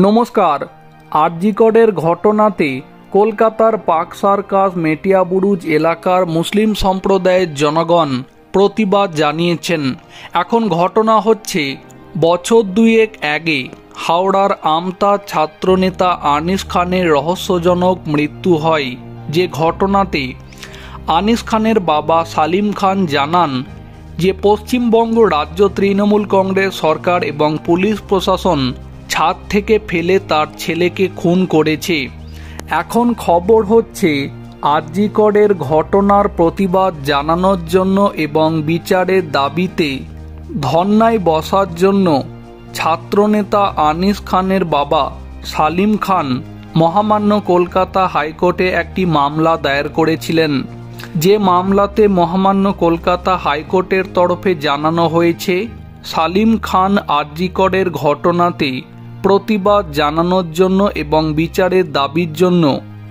নমস্কার। আরজিকরের ঘটনাতে কলকাতার পার্ক সার্কাস মেটিয়াবুরুজ এলাকার মুসলিম সম্প্রদায়ের জনগণ প্রতিবাদ জানিয়েছেন। এখন ঘটনা হচ্ছে বছর দুয়েক আগে হাওড়ার আমতা ছাত্রনেতা আনিস খানের রহস্যজনক মৃত্যু হয়। যে ঘটনাতে আনিস খানের বাবা সালিম খান জানান যে পশ্চিমবঙ্গ রাজ্য তৃণমূল কংগ্রেস সরকার এবং পুলিশ প্রশাসন ছাদ থেকে ফেলে তার ছেলেকে খুন করেছে। এখন খবর হচ্ছে আরজিকরের ঘটনার প্রতিবাদ জানানোর জন্য এবং বিচারের দাবিতে ধর্নায় বসার জন্য ছাত্রনেতা আনিস খানের বাবা সালিম খান মহামান্য কলকাতা হাইকোর্টে একটি মামলা দায়ের করেছিলেন। যে মামলাতে মহামান্য কলকাতা হাইকোর্টের তরফে জানানো হয়েছে সালিম খান আরজিকরের ঘটনাতে প্রতিবাদ জানানোর জন্য এবং বিচারের দাবির জন্য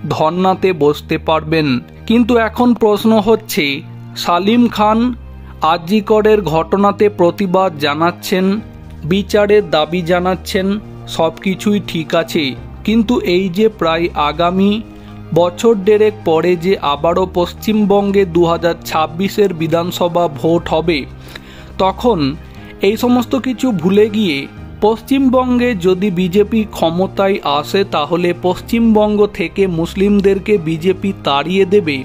ধর্নাতে বসতে পারবেন। কিন্তু এখন প্রশ্ন হচ্ছে, সালিম খান আরজিকরের ঘটনাতে প্রতিবাদ জানাচ্ছেন, বিচারের দাবি জানাচ্ছেন, সব কিছুই ঠিক আছে, কিন্তু এই যে প্রায় আগামী বছর দেড়েক পরে যে আবারও পশ্চিমবঙ্গে 2026-এর বিধানসভা ভোট হবে, তখন এই সমস্ত কিছু ভুলে গিয়ে পশ্চিমবঙ্গে যদি বিজেপি ক্ষমতায় আসে তাহলে পশ্চিমবঙ্গ থেকে মুসলিমদেরকে বিজেপি তাড়িয়ে দেবে,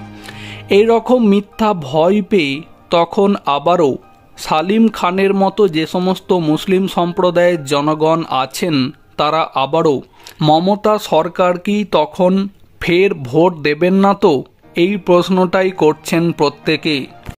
এই রকম মিথ্যা ভয় পেয়ে তখন আবারও সালিম খানের মতো যে সমস্ত মুসলিম সম্প্রদায়ের জনগণ আছেন তারা আবারও মমতা সরকারকেই তখন ফের ভোট দেবেন না তো, এই প্রশ্নটাই করছেন প্রত্যেকে।